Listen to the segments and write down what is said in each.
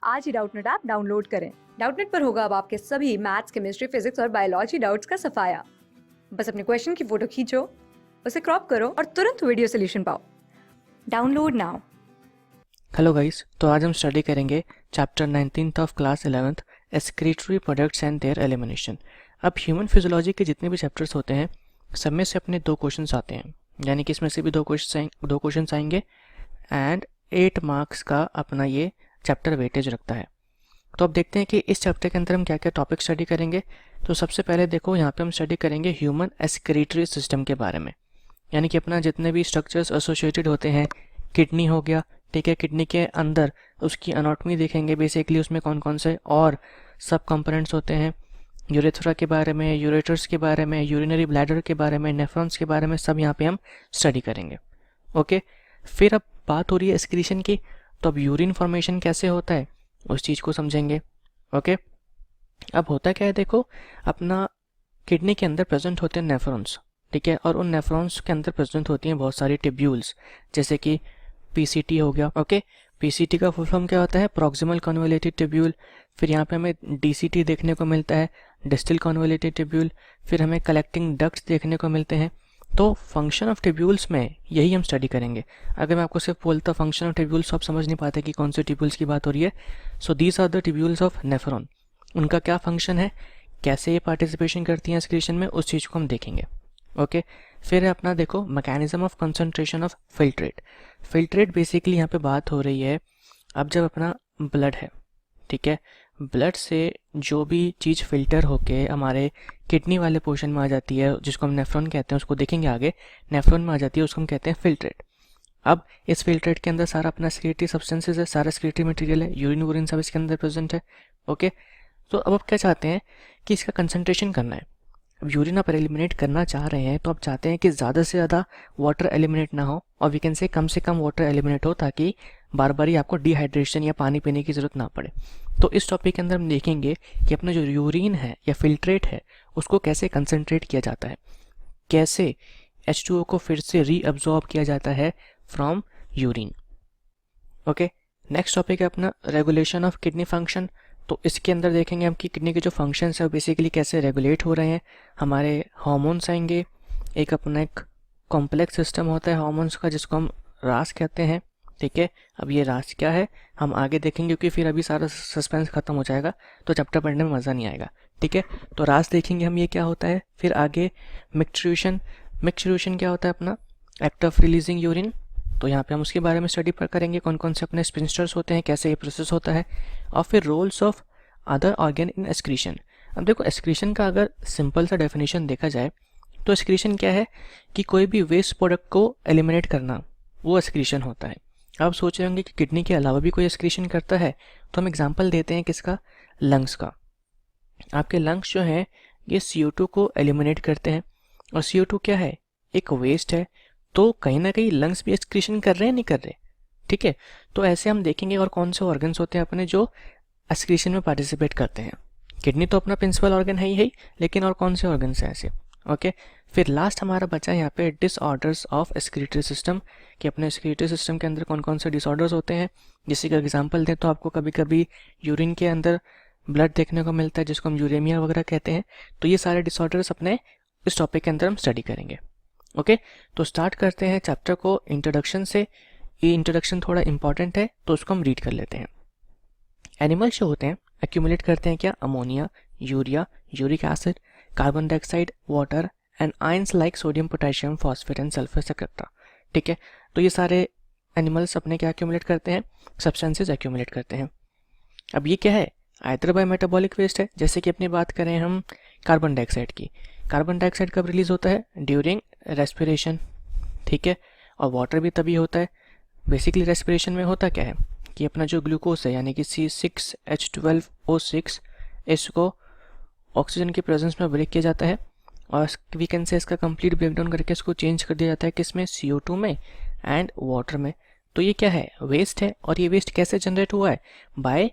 आज ही Doubtnut app download करें। Doubtnut पर होगा अब आपके सभी मैथ्स, केमिस्ट्री, फिजिक्स और बायोलॉजी डाउट्स का सफाया। बस अपने क्वेश्चन की फोटो खींचो, उसे क्रॉप करो और तुरंत वीडियो सोल्यूशन पाओ। Download now. हेलो गाइस, तो आज हम स्टडी करेंगे chapter 19th of class 11th excretory products and there elimination. अब ह्यूमन फिजियोलॉजी के जितने भी चैप्टर्स होते हैं सब में से अपने 2 क्वेश्चंस आते हैं, यानी कि इसमें से भी 2 क्वेश्चंस आएंगे एंड 8 मार्क्स का अपना ये चैप्टर वेटेज रखता है। तो अब देखते हैं कि इस चैप्टर के अंदर हम क्या क्या टॉपिक स्टडी करेंगे। तो सबसे पहले देखो, यहाँ पे हम स्टडी करेंगे ह्यूमन एक्सक्रीटरी सिस्टम के बारे में, यानी कि अपना जितने भी स्ट्रक्चर्स एसोसिएटेड होते हैं। किडनी हो गया, ठीक है, किडनी के अंदर उसकी एनाटॉमी देखेंगे, बेसिकली उसमें कौन कौन से और सब कंपोनेंट्स होते हैं। यूरेथ्रा के बारे में, यूरेटर्स के बारे में, यूरिनरी ब्लैडर के बारे में, नेफ्रॉन्स के बारे में, सब यहाँ पे हम स्टडी करेंगे। ओके, फिर अब बात हो रही है एक्सक्रीशन की, तो अब यूरिन फॉर्मेशन कैसे होता है उस चीज़ को समझेंगे। ओके, अब होता क्या है, देखो अपना किडनी के अंदर प्रेजेंट होते हैं नेफ्रॉन्स, ठीक है, और उन नेफ्रॉन्स के अंदर प्रेजेंट होती हैं बहुत सारी टिब्यूल्स, जैसे कि पीसीटी हो गया। ओके, पीसीटी का फुल फॉर्म क्या होता है, प्रॉक्सिमल कन्वोल्यूटेड टिब्यूल। फिर यहाँ पे हमें डीसीटी देखने को मिलता है, डिस्टल कन्वोल्यूटेड टिब्यूल। फिर हमें कलेक्टिंग डक्ट्स देखने को मिलते हैं। तो फंक्शन ऑफ टिब्यूल्स में यही हम स्टडी करेंगे। अगर मैं आपको सिर्फ बोलता फंक्शन ऑफ टिब्यूल्स, आप समझ नहीं पाते कि कौन से टिब्यूल्स की बात हो रही है। So these are the tubules of nephron. उनका क्या फंक्शन है, कैसे ये पार्टिसिपेशन करती हैं एक्सक्रीशन में, उस चीज़ को हम देखेंगे। ओके, फिर अपना देखो mechanism of concentration of filtrate. Filtrate basically यहाँ पे बात हो रही है, अब जब अपना ब्लड है, ठीक है, ब्लड से जो भी चीज़ फिल्टर होके हमारे किडनी वाले पोर्शन में आ जाती है, जिसको हम नेफ्रॉन कहते हैं, उसको देखेंगे आगे, नेफ्रॉन में आ जाती है, उसको हम कहते हैं फिल्ट्रेट। अब इस फिल्ट्रेट के अंदर सारा अपना सेक्रेटरी सब्सटेंसेज है, सारा सेक्रेटरी मटेरियल है, यूरिन वूरिन सब इसके अंदर प्रेजेंट है। ओके, तो अब आप क्या चाहते हैं कि इसका कंसंट्रेशन करना है। अब यूरिन आप एलिमिनेट करना चाह रहे हैं, तो आप चाहते हैं कि ज़्यादा से ज़्यादा वाटर एलिमिनेट ना हो, और we can say come water eliminate हो, ताकि बार बार ही आपको डिहाइड्रेशन या पानी पीने की ज़रूरत ना पड़े। तो इस टॉपिक के अंदर हम देखेंगे कि अपना जो यूरिन है या फिल्ट्रेट है उसको कैसे कंसनट्रेट किया जाता है, कैसे H2O को फिर से रीअब्जॉर्ब किया जाता है from urine. Okay, next topic है अपना रेगुलेशन ऑफ किडनी फंक्शन। तो इसके अंदर देखेंगे हम कि किडनी के जो फंक्शंस है बेसिकली कैसे रेगुलेट हो रहे हैं। हमारे हार्मोन्स आएंगे, एक अपना एक कॉम्प्लेक्स सिस्टम होता है हार्मोन्स का, जिसको हम रास कहते हैं, ठीक है। अब ये रास क्या है हम आगे देखेंगे, क्योंकि फिर अभी सारा सस्पेंस खत्म हो जाएगा तो चैप्टर पढ़ने में मज़ा नहीं आएगा, ठीक है। तो रास देखेंगे हम, ये क्या होता है। फिर आगे मिक्सचुरेशन। मिक्सचुरेशन क्या होता है, अपना एक्ट ऑफ रिलीजिंग यूरिन। तो यहाँ पे हम उसके बारे में स्टडी पर करेंगे, कौन कौन से अपने स्पिंस्टर्स होते हैं, कैसे ये प्रोसेस होता है। और फिर roles of other organ in excretion. अब देखो एक्सक्रीशन का अगर सिंपल सा डेफिनेशन देखा जाए तो एक्सक्रीशन क्या है कि कोई भी वेस्ट प्रोडक्ट को एलिमिनेट करना, वो एक्सक्रीशन होता है। आप सोच रहे होंगे कि किडनी के अलावा भी कोई एक्सक्रीशन करता है, तो हम एग्जांपल देते हैं किसका, लंग्स का। आपके लंग्स जो हैं ये CO2 को एलिमिनेट करते हैं, और CO2 क्या है, एक वेस्ट है। तो कहीं ना कहीं लंग्स भी एक्सक्रीशन कर रहे हैं, नहीं कर रहे, ठीक है। तो ऐसे हम देखेंगे और कौन से ऑर्गन्स होते हैं अपने जो एक्सक्रीशन में पार्टिसिपेट करते हैं। किडनी तो अपना प्रिंसिपल ऑर्गन है ही, लेकिन और कौन से ऑर्गन्स हैं ऐसे। ओके, फिर लास्ट हमारा बचा यहाँ पे डिसऑर्डर्स ऑफ एक्सक्रीटरी सिस्टम, कि अपने एक्सक्रीटरी सिस्टम के अंदर कौन कौन से डिसऑर्डर्स होते हैं। जैसे कि एग्जांपल दें तो आपको कभी कभी यूरिन के अंदर ब्लड देखने को मिलता है, जिसको हम यूरेमिया वगैरह कहते हैं। तो ये सारे डिसऑर्डर्स अपने इस टॉपिक के अंदर हम स्टडी करेंगे। ओके, तो स्टार्ट करते हैं चैप्टर को इंट्रोडक्शन से। ये इंट्रोडक्शन थोड़ा इंपॉर्टेंट है तो उसको हम रीड कर लेते हैं। एनिमल्स जो होते हैं एक्यूमुलेट करते हैं क्या, ammonia, urea, uric acid, carbon dioxide, water and ions like sodium, potassium, phosphate and sulphur etcetera, ठीक है। तो ये सारे एनिमल्स अपने क्या एक्यूमुलेट करते हैं, सब्सटेंसेस एक्यूमुलेट करते हैं। अब ये क्या है, आइदर बाय मेटाबॉलिक वेस्ट है। जैसे कि अपनी बात करें हम कार्बन डाइऑक्साइड की, कार्बन डाइऑक्साइड कब रिलीज होता है, ड्यूरिंग रेस्पिरेशन, ठीक है। और वाटर भी तभी होता है। बेसिकली रेस्पिरेशन में होता क्या है कि अपना जो ग्लूकोज है यानी कि C6H12O6, इसको ऑक्सीजन के प्रेजेंस में ब्रेक किया जाता है, और वी कैन से इसका कंप्लीट ब्रेकडाउन करके इसको चेंज कर दिया जाता है किसमें, CO2 में एंड वाटर में। तो ये क्या है, वेस्ट है। और ये वेस्ट कैसे जनरेट हुआ है, बाय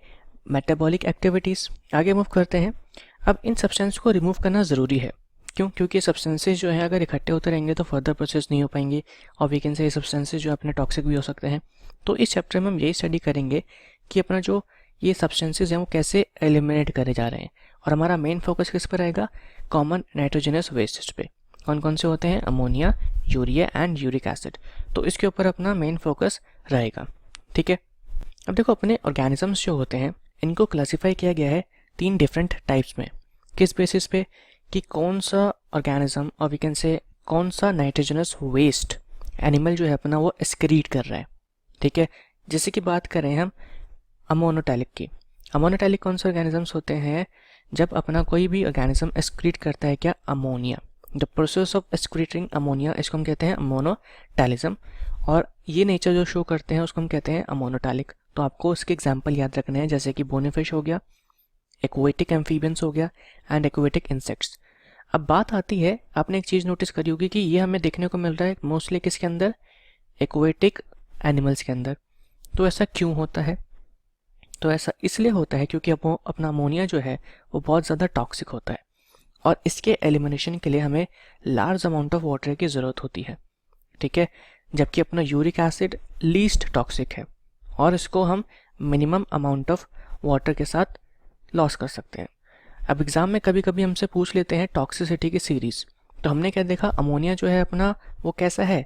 मेटाबॉलिक एक्टिविटीज़। आगे मूव करते हैं। अब इन सब्सटेंस को रिमूव करना ज़रूरी है, क्यों, क्योंकि सब्सटेंसेज जो है अगर इकट्ठे होते रहेंगे तो फर्दर प्रोसेस नहीं हो पाएंगे, और वी कैन से ये सब्सटेंसेज जो अपने टॉक्सिक भी हो सकते हैं। तो इस चैप्टर में हम यही स्टडी करेंगे कि अपना जो ये सब्सटेंसेस हैं वो कैसे एलिमिनेट करे जा रहे हैं। और हमारा मेन फोकस किस पर रहेगा, कॉमन नाइट्रोजनस वेस्टेज पे। कौन कौन से होते हैं, ammonia, urea and uric acid. तो इसके ऊपर अपना मेन फोकस रहेगा, ठीक है। अब देखो अपने ऑर्गेनिजम्स जो होते हैं इनको क्लासिफाई किया गया है 3 डिफरेंट टाइप्स में। किस बेसिस पे, कि कौन सा ऑर्गेनिज्म और वी कैन से कौन सा नाइट्रोजनस वेस्ट एनिमल जो है अपना वो एक्सक्रीट कर रहा है, ठीक है। जैसे कि बात करें हम अमोनोटैलिक की। अमोनोटैलिक कौन से ऑर्गेनिजम्स होते हैं, जब अपना कोई भी ऑर्गेनिज्म एक्सक्रीट करता है क्या, ammonia. The process of excreting ammonia, इसको हम कहते हैं अमोनोटैलिज्म। और ये नेचर जो शो करते हैं उसको हम कहते हैं अमोनोटैलिक। तो आपको उसके एग्जाम्पल याद रखने हैं, जैसे कि बोनीफिश हो गया, एक्वेटिक एम्फीबियंस हो गया एंड एक्वेटिक इंसेक्ट्स। अब बात आती है, आपने एक चीज़ नोटिस करी होगी कि ये हमें देखने को मिल रहा है मोस्टली किसके अंदर, एक्वेटिक एनिमल्स के अंदर। तो ऐसा क्यों होता है, तो ऐसा इसलिए होता है क्योंकि अब वो अपना अमोनिया जो है वो बहुत ज़्यादा टॉक्सिक होता है और इसके एलिमिनेशन के लिए हमें लार्ज अमाउंट ऑफ वाटर की ज़रूरत होती है, ठीक है। जबकि अपना यूरिक एसिड लीस्ट टॉक्सिक है और इसको हम मिनिमम अमाउंट ऑफ वाटर के साथ लॉस कर सकते हैं। अब एग्ज़ाम में कभी कभी हमसे पूछ लेते हैं टॉक्सिसिटी की सीरीज़, तो हमने क्या देखा, अमोनिया जो है अपना वो कैसा है,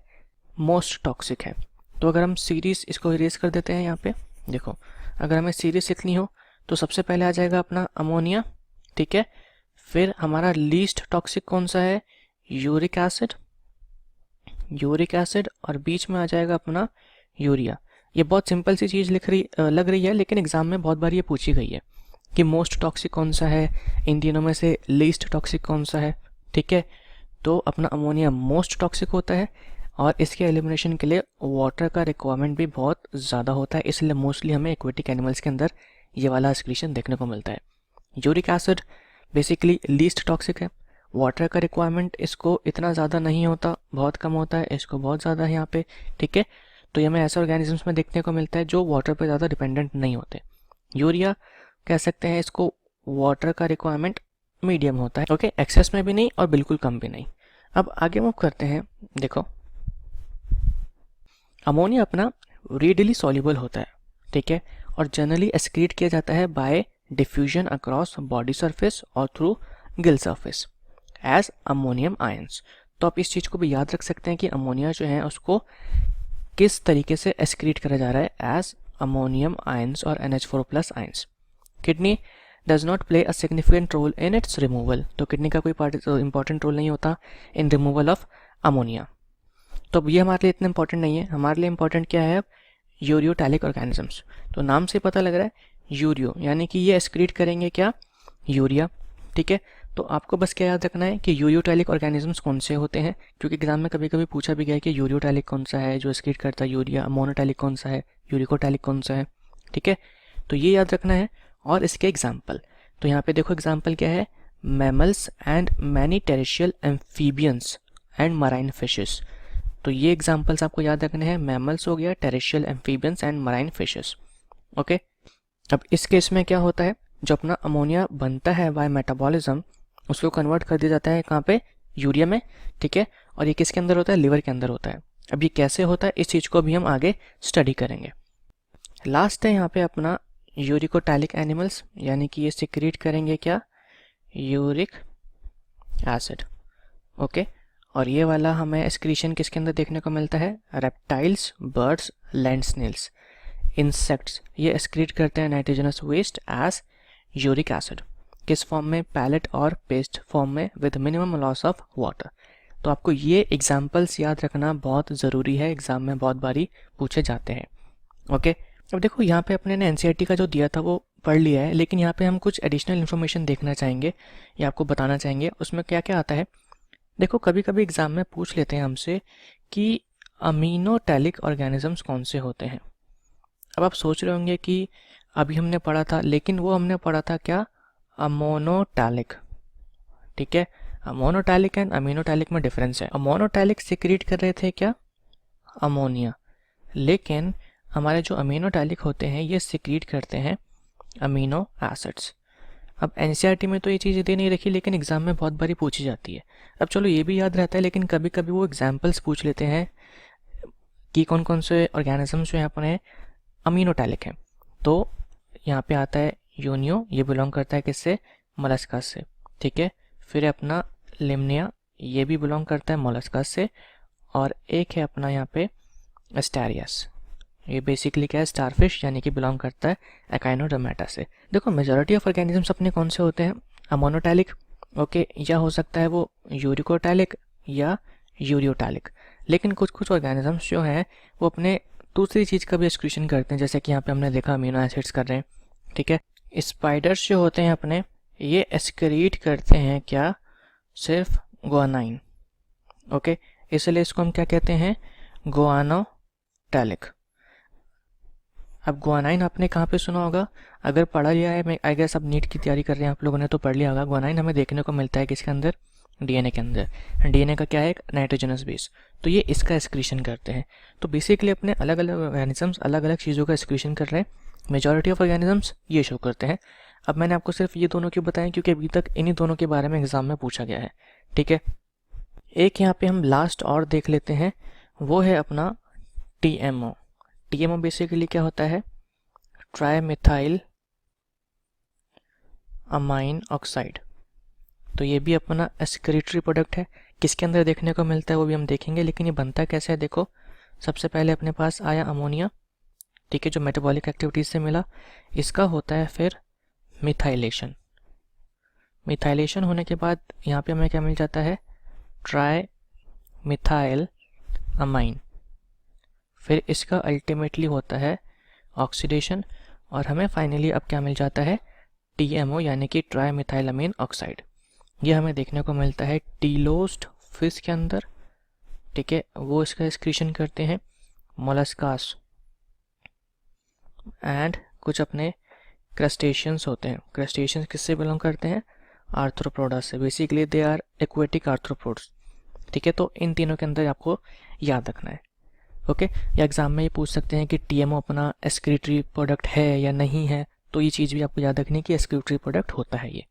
मोस्ट टॉक्सिक है। तो अगर हम सीरीज़ इसको इरेज कर देते हैं यहाँ पे, देखो अगर हमें सीरीज़ लिखनी हो तो सबसे पहले आ जाएगा अपना अमोनिया, ठीक है। फिर हमारा लीस्ट टॉक्सिक कौन सा है, यूरिक एसिड, यूरिक एसिड, और बीच में आ जाएगा अपना यूरिया। ये बहुत सिंपल सी चीज़ लग रही है, लेकिन एग्जाम में बहुत बार ये पूछी गई है कि मोस्ट टॉक्सिक कौन सा है, इन तीनों में से लीस्ट टॉक्सिक कौन सा है, ठीक है। तो अपना अमोनिया मोस्ट टॉक्सिक होता है और इसके एलिमिनेशन के लिए वाटर का रिक्वायरमेंट भी बहुत ज़्यादा होता है, इसलिए मोस्टली हमें एक्वेटिक एनिमल्स के अंदर ये वाला एक्सक्रीशन देखने को मिलता है। Uric acid basically least toxic है, वाटर का रिक्वायरमेंट इसको इतना ज़्यादा नहीं होता, बहुत कम होता है, इसको बहुत ज़्यादा है यहाँ पे, ठीक है। तो ये हमें ऐसे ऑर्गेनिजम्स में देखने को मिलता है जो वाटर पर ज़्यादा डिपेंडेंट नहीं होते। यूरिया कह सकते हैं इसको वाटर का रिक्वायरमेंट मीडियम होता है, ओके, एक्सेस में भी नहीं और बिल्कुल कम भी नहीं। अब आगे मूव करते हैं, देखो अमोनिया अपना रेडिली सॉल्युबल होता है, ठीक है, और जनरली एक्सक्रीट किया जाता है by diffusion across body surface और through gill surface as ammonium ions. तो आप इस चीज़ को भी याद रख सकते हैं कि अमोनिया जो है उसको किस तरीके से एक्सक्रीट करा जा रहा है, एज अमोनियम आयंस और NH4+ ions. Kidney does not play a significant role in its removal. तो किडनी का कोई इंपॉर्टेंट रोल नहीं होता इन रिमूवल ऑफ अमोनिया। तो अब ये हमारे लिए इतना इंपॉर्टेंट नहीं है, हमारे लिए इंपॉर्टेंट क्या है अब, यूरियोटैलिक ऑर्गेनिजम्स। तो नाम से पता लग रहा है यूरियो, यानी कि ये एक्सक्रीट करेंगे क्या, यूरिया, ठीक है। तो आपको बस क्या याद रखना है कि यूरियोटैलिक ऑर्गेनिजम्स कौन से होते हैं, क्योंकि एग्जाम में कभी कभी पूछा भी गया है कि यूरियोटैलिक कौन सा है जो एक्सक्रीट करता है यूरिया, मोनोटैलिक कौन सा है, यूरिकोटैलिक कौन सा है, ठीक है। तो ये याद रखना है। और इसके एग्जाम्पल, तो यहाँ पे देखो एग्जाम्पल क्या है, mammals and many terrestrial amphibians and marine fishes. तो ये एग्जाम्पल्स आपको याद रखने हैं, मैमल्स हो गया, terrestrial amphibians and marine fishes, okay. अब इस केस में क्या होता है, जो अपना अमोनिया बनता है बाय मेटाबॉलिज्म उसको कन्वर्ट कर दिया जाता है कहाँ पे, यूरिया में, ठीक है। और ये किसके अंदर होता है, लिवर के अंदर होता है। अब ये कैसे होता है इस चीज़ को भी हम आगे स्टडी करेंगे। लास्ट है यहाँ पे अपना यूरिकोटैलिक एनिमल्स, यानी कि ये सिक्रीट करेंगे क्या, यूरिक एसिड, ओके। और ये वाला हमें एक्सक्रीशन किसके अंदर देखने को मिलता है, reptiles, birds, land snails, insects, ये एक्सक्रीट करते हैं nitrogenous waste as uric acid. किस फॉर्म में, पैलेट और पेस्ट फॉर्म में with minimum loss of water. तो आपको ये एग्जाम्पल्स याद रखना बहुत ज़रूरी है, एग्जाम में बहुत बारी पूछे जाते हैं, ओके। अब देखो यहाँ पे अपने ने NCERT का जो दिया था वो पढ़ लिया है, लेकिन यहाँ पे हम कुछ एडिशनल इन्फॉर्मेशन देखना चाहेंगे या आपको बताना चाहेंगे। उसमें क्या क्या आता है, देखो कभी कभी एग्जाम में पूछ लेते हैं हमसे कि अमीनोटैलिक ऑर्गेनिजम्स कौन से होते हैं। अब आप सोच रहे होंगे कि अभी हमने पढ़ा था, लेकिन वो हमने पढ़ा था क्या, अमोनोटैलिक, ठीक है। अमोनोटैलिक एंड अमीनोटैलिक में डिफरेंस है। अमोनोटैलिक सिक्रीट कर रहे थे क्या, अमोनिया, लेकिन हमारे जो अमीनोटैलिक होते हैं ये सिक्रीट करते हैं अमीनो एसिड्स। अब NCERT में तो ये चीज़ दे नहीं रखी, लेकिन एग्जाम में बहुत बारी पूछी जाती है। अब चलो ये भी याद रहता है, लेकिन कभी कभी वो एग्जाम्पल्स पूछ लेते हैं कि कौन कौन से ऑर्गेनिजम्स जो हैं अपने अमीनोटैलिक हैं। तो यहाँ पे आता है यूनियो, ये बिलोंग करता है किससे, मोलस्कास से, ठीक है। फिर अपना लिम्निया, ये भी बिलोंग करता है मोलस्कास से, और एक है अपना यहाँ पे एस्टेरियस, ये बेसिकली क्या है, स्टारफिश, यानी कि बिलोंग करता है एकाइनोडर्मेटा से। देखो मेजॉरिटी ऑफ ऑर्गेनिजम्स अपने कौन से होते हैं, अमोनोटैलिक, ओके, या हो सकता है वो यूरिकोटैलिक या यूरियोटैलिक। लेकिन कुछ कुछ ऑर्गेनिजम्स जो हैं वो अपने दूसरी चीज़ का भी एक्सक्रीशन करते हैं, जैसे कि यहाँ पे हमने देखा अमीनो एसिड्स कर रहे हैं, ठीक है। स्पाइडर्स जो होते हैं अपने, ये एक्सक्रीट करते हैं क्या, सिर्फ गुआनाइन, ओके, इसलिए इसको हम क्या कहते हैं, गुआनोटैलिक। अब गुआनाइन आपने कहाँ पे सुना होगा, अगर पढ़ा लिया है, मैं आई गेस अब नीट की तैयारी कर रहे हैं आप लोगों ने तो पढ़ लिया होगा। गुआनाइन हमें देखने को मिलता है किसके अंदर, डीएनए के अंदर। डीएनए का क्या है, एक नाइट्रोजनस बेस, तो ये इसका एक्सक्रीशन करते हैं। तो बेसिकली अपने अलग अलग ऑर्गेनिजम्स अलग अलग चीज़ों का एक्सक्रीशन कर रहे हैं, मेजॉरिटी ऑफ ऑर्गेनिजम्स ये शो करते हैं। अब मैंने आपको सिर्फ ये दोनों क्यों बताएं, क्योंकि अभी तक इन्हीं दोनों के बारे में एग्जाम में पूछा गया है, ठीक है। एक यहाँ पे हम लास्ट और देख लेते हैं, वो है अपना टीएमओ। टीएमओ बेसिकली क्या होता है, ट्राईमिथाइल अमाइन ऑक्साइड। तो ये भी अपना एक्सक्रीटरी प्रोडक्ट है, किसके अंदर देखने को मिलता है वो भी हम देखेंगे। लेकिन ये बनता कैसे है, देखो सबसे पहले अपने पास आया अमोनिया, ठीक है, जो मेटाबॉलिक एक्टिविटीज से मिला। इसका होता है फिर मिथाइलेशन। मिथाइलेशन होने के बाद यहाँ पे हमें क्या मिल जाता है, ट्राई मिथाइल अमाइन। फिर इसका अल्टीमेटली होता है ऑक्सीडेशन, और हमें फाइनली अब क्या मिल जाता है, टीएमओ, यानी कि ट्राई मिथाइलअमीन ऑक्साइड। ये हमें देखने को मिलता है टीलोस्ट फिश के अंदर, ठीक है, वो इसका एक्सक्रीशन करते हैं मोलस्कास एंड कुछ अपने क्रस्टेशियंस होते हैं। क्रस्टेशियंस किससे बिलोंग करते हैं, आर्थ्रोपोडा से, basically they are aquatic arthropods, ठीक है। तो इन तीनों के अंदर आपको याद रखना है, ओके। या एग्जाम में ये पूछ सकते हैं कि टीएमओ अपना एक्सक्रीटरी प्रोडक्ट है या नहीं है, तो ये चीज़ भी आपको याद रखनी है कि एक्सक्रीटरी प्रोडक्ट होता है ये।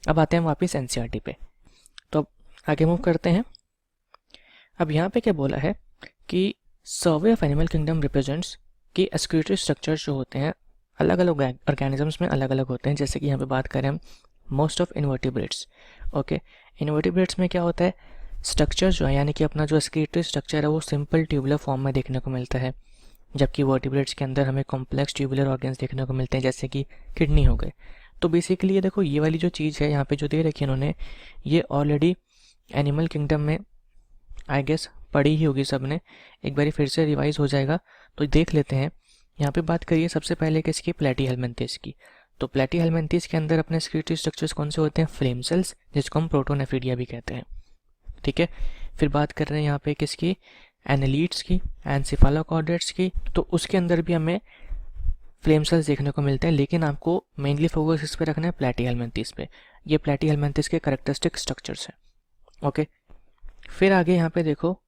अब आते हैं वापस एनसीईआरटी पे, तो अब आगे मूव करते हैं। अब यहाँ पे क्या बोला है कि survey of animal kingdom represents कि एक्सक्रीटरी स्ट्रक्चर्स जो होते हैं अलग अलग ऑर्गेनिजम्स में अलग अलग होते हैं। जैसे कि यहाँ पे बात करें हम most of invertebrates, okay, invertebrates में क्या होता है, स्ट्रक्चर जो है यानी कि अपना जो एक्सक्रीटरी स्ट्रक्चर है वो सिंपल ट्यूबुलर फॉर्म में देखने को मिलता है, जबकि वर्टिब्रेट्स के अंदर हमें कॉम्प्लेक्स ट्यूबुलर ऑर्गन्स देखने को मिलते हैं, जैसे कि किडनी हो गए। तो बेसिकली ये देखो, ये वाली जो चीज़ है यहाँ पे जो दे रखी है इन्होंने, ये ऑलरेडी एनिमल किंगडम में आई गेस पढ़ी ही होगी सबने, एक बारी फिर से रिवाइज हो जाएगा तो देख लेते हैं। यहाँ पे बात करिए सबसे पहले किसकी, प्लेटीहेल्मिन्थेस की। तो प्लेटीहेल्मिन्थेस के अंदर अपने एक्सक्रीटरी स्ट्रक्चर्स कौन से होते हैं, फ्लेम सेल्स, जिसको हम प्रोटोनेफ्रिडिया भी कहते हैं, ठीक है। फिर बात कर रहे हैं यहाँ पे किसकी, एनालीड्स की, एनसेफालोकॉर्डेट्स की। तो उसके अंदर भी हमें फ्लेम सेल्स देखने को मिलते हैं, लेकिन आपको मेनली फोकस इस पे रखना है, प्लेटीहेल्मिन्थेस पे। ये प्लेटीहेल्मिन्थेस के कैरेक्टरिस्टिक स्ट्रक्चर्स हैं, ओके। फिर आगे यहाँ पे देखो,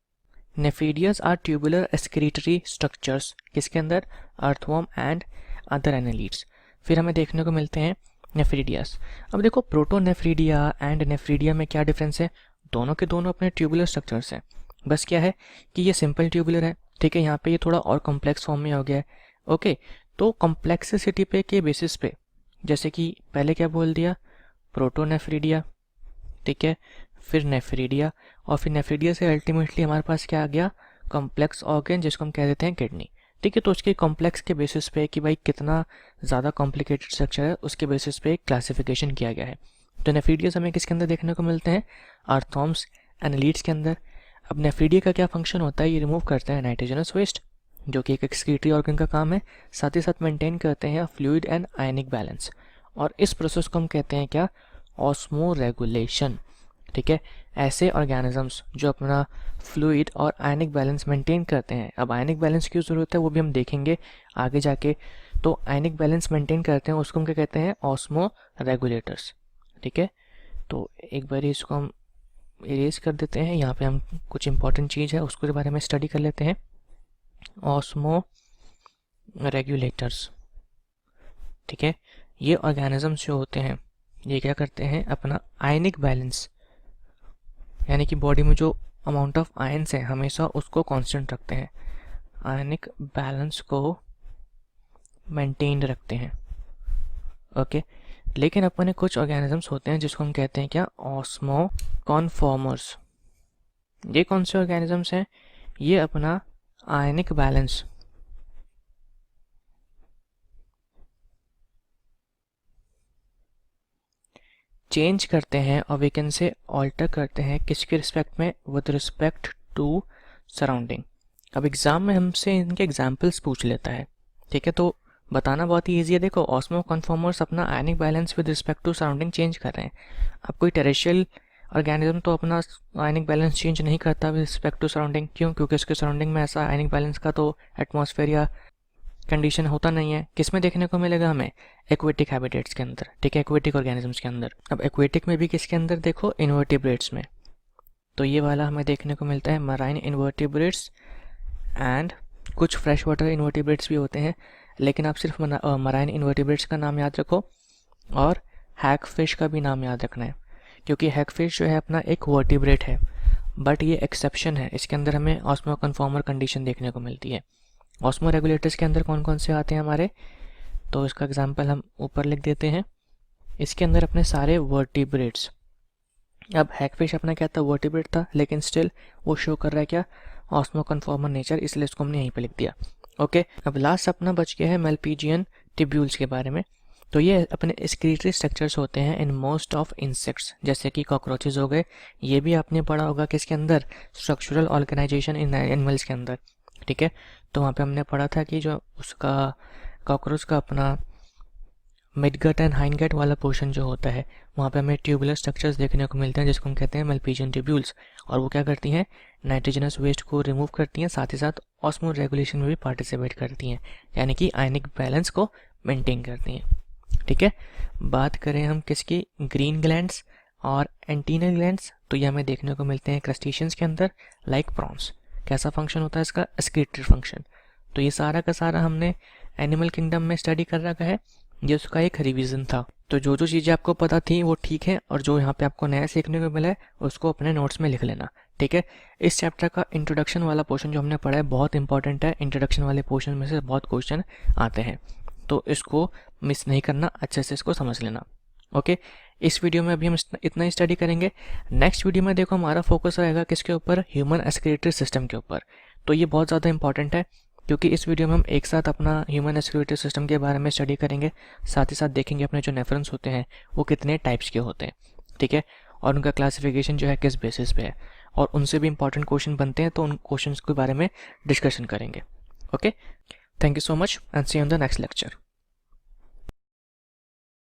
नेफिडियस आर ट्यूबुलर एक्सक्रीटरी स्ट्रक्चर्स, किसके अंदर, अर्थवर्म एंड अदर एनालीड्स। फिर हमें देखने को मिलते हैं नेफ्रिडियस। अब देखो प्रोटोनेफ्रिडिया एंड नेफ्रिडिया में क्या डिफरेंस है, दोनों के दोनों अपने ट्यूबुलर स्ट्रक्चर्स हैं, बस क्या है कि ये सिंपल ट्यूबुलर है, ठीक है। यहाँ पे ये थोड़ा और कॉम्प्लेक्स फॉर्म में हो गया है, ओके। तो कॉम्प्लेक्सिसिटी पे के बेसिस पे, जैसे कि पहले क्या बोल दिया, प्रोटोनेफ्रिडिया, ठीक है, फिर नेफ्रिडिया, और फिर नेफ्रिडिया से अल्टीमेटली हमारे पास क्या आ गया, कॉम्प्लेक्स ऑर्गन, जिसको हम कह देते हैं किडनी, ठीक है। तो उसके कॉम्प्लेक्स के बेसिस पे कि भाई कितना ज़्यादा कॉम्प्लिकेटेड स्ट्रक्चर है, उसके बेसिस पे एक क्लासिफिकेशन किया गया है। तो नेफ्रिडियस हमें किसके अंदर देखने को मिलते हैं, आर्थॉम्स एनालीड्स के अंदर। अब नेफ्रिडिया का क्या फंक्शन होता है, ये रिमूव करता है नाइट्रोजनस वेस्ट, जो कि एक एक्सक्रीटरी ऑर्गन का काम है, साथ ही साथ मेंटेन करते हैं फ्लूइड एंड आयनिक बैलेंस, और इस प्रोसेस को हम कहते हैं क्या, ऑस्मो रेगुलेशन, ठीक है। ऐसे ऑर्गेनिजम्स जो अपना फ्लूइड और आयनिक बैलेंस मेंटेन करते हैं। अब आयनिक बैलेंस की ज़रूरत है वो भी हम देखेंगे आगे जाके। तो आयनिक बैलेंस मेंटेन करते हैं उसको हम क्या कहते हैं, ऑस्मो रेगुलेटर्स, ठीक है। तो एक बार इसको हम इरेज कर देते हैं, यहाँ पे हम कुछ इंपॉर्टेंट चीज़ है उसके बारे में स्टडी कर लेते हैं। ऑस्मो रेगुलेटर्स, ठीक है, ये ऑर्गेनिजम्स जो होते हैं ये क्या करते हैं, अपना आयनिक बैलेंस यानी कि बॉडी में जो अमाउंट ऑफ आयन्स है हमेशा उसको कांस्टेंट रखते हैं, आयनिक बैलेंस को मेंटेन रखते हैं, ओके। लेकिन अपने कुछ ऑर्गेनिजम्स होते हैं जिसको हम कहते हैं क्या, ऑस्मो कॉन्फॉर्मर्स। ये कौन से ऑर्गेनिजम्स हैं, ये अपना आयनिक बैलेंस चेंज करते हैं और वी कैन से ऑल्टर करते हैं किसके रिस्पेक्ट में, विद रिस्पेक्ट टू सराउंडिंग। अब एग्ज़ाम में हमसे इनके एग्जाम्पल्स पूछ लेता है, ठीक है, तो बताना बहुत ही ईजी है। देखो ऑस्मो कन्फॉर्मर्स अपना ionic balance with respect to surrounding change कर रहे हैं। अब कोई टेरेशियल ऑर्गेनिज्म तो अपना आयनिक बैलेंस चेंज नहीं करता विद रिस्पेक्ट टू सराउंडिंग। क्यों? क्योंकि उसके सराउंडिंग में ऐसा आयनिक बैलेंस का तो एटमॉस्फेयर या कंडीशन होता नहीं है। किस में देखने को मिलेगा हमें, एक्वेटिक हैबिटेट्स के अंदर, ठीक है, एक्वेटिक ऑर्गेनिजम्स के अंदर। अब एक्वेटिक में भी किसके अंदर देखो, इन्वर्टिब्रेट्स में। तो ये वाला हमें देखने को मिलता है मराइन इन्वर्टिब्रेट्स एंड कुछ फ्रेश वाटर इन्वर्टिब्रेट्स भी होते हैं। लेकिन आप सिर्फ मराइन इन्वर्टिब्रेट्स का नाम याद रखो और हैग फिश का भी नाम याद रखना है, क्योंकि हैग फिश जो है अपना एक वर्टिब्रेट है, बट ये एक्सेप्शन है। इसके अंदर हमें ऑस्मो कन्फॉर्मर कंडीशन देखने को मिलती है। ऑस्मो रेगुलेटर्स के अंदर कौन कौन से आते हैं हमारे, तो इसका एग्जांपल हम ऊपर लिख देते हैं। इसके अंदर अपने सारे वर्टिब्रेट्स, अब हैगफिश अपना क्या था, वर्टिब्रेट था, लेकिन स्टिल वो शो कर रहा है क्या, ऑस्मो कन्फॉर्मर नेचर, इसलिए इसको हमने यहीं पे लिख दिया। ओके, अब लास्ट अपना बच गया है मेलपीजियन टिब्यूल्स के बारे में। तो ये अपने एक्सक्रीटरी स्ट्रक्चर्स होते हैं इन मोस्ट ऑफ इंसेक्ट्स, जैसे कि कॉकरोचेज हो गए। ये भी आपने पढ़ा होगा किसके अंदर, स्ट्रक्चरल ऑर्गेनाइजेशन इन एनिमल्स के अंदर, ठीक है। तो वहाँ पे हमने पढ़ा था कि जो उसका कॉकरोच का अपना मिडगट एंड हाइंडगट वाला पोर्शन जो होता है, वहाँ पे हमें ट्यूबुलर स्ट्रक्चर्स देखने को मिलते हैं जिसको हम कहते हैं मेलपीजियन ट्यूब्यूल्स। और वो क्या करती हैं, नाइट्रोजनस वेस्ट को रिमूव करती हैं, साथ ही साथ ऑस्मो रेगुलेशन में भी पार्टिसिपेट करती हैं, यानी कि आयनिक बैलेंस को मेंटेन करती हैं, ठीक है। बात करें हम किसकी, ग्रीन ग्लैंड्स और एंटीनल ग्लैंड्स, तो ये हमें देखने को मिलते हैं क्रस्टेशियंस के अंदर, लाइक प्रॉन्स। कैसा फंक्शन होता है इसका, एक्सक्रीटरी फंक्शन। तो ये सारा का सारा हमने एनिमल किंगडम में स्टडी कर रखा है, ये उसका एक रिवीजन था। तो जो जो चीज़ें आपको पता थी वो ठीक है, और जो यहाँ पे आपको नया सीखने को मिला है उसको अपने नोट्स में लिख लेना, ठीक है। इस चैप्टर का इंट्रोडक्शन वाला पोर्शन जो हमने पढ़ा है बहुत इंपॉर्टेंट है। इंट्रोडक्शन वाले पोर्शन में से बहुत क्वेश्चन आते हैं, तो इसको मिस नहीं करना, अच्छे से इसको समझ लेना। ओके, इस वीडियो में अभी हम इतना ही स्टडी करेंगे। नेक्स्ट वीडियो में देखो हमारा फोकस रहेगा किसके ऊपर, ह्यूमन एक्सक्रीटरी सिस्टम के ऊपर। तो ये बहुत ज़्यादा इंपॉर्टेंट है, क्योंकि इस वीडियो में हम एक साथ अपना ह्यूमन एक्सक्रीटरी सिस्टम के बारे में स्टडी करेंगे, साथ ही साथ देखेंगे अपने जो नेफ्रॉन्स होते हैं वो कितने टाइप्स के होते हैं, ठीक है, और उनका क्लासिफिकेशन जो है किस बेसिस पे है, और उनसे भी इंपॉर्टेंट क्वेश्चन बनते हैं, तो उन क्वेश्चंस के बारे में डिस्कशन करेंगे। Okay, thank you so much and see you in the next lecture.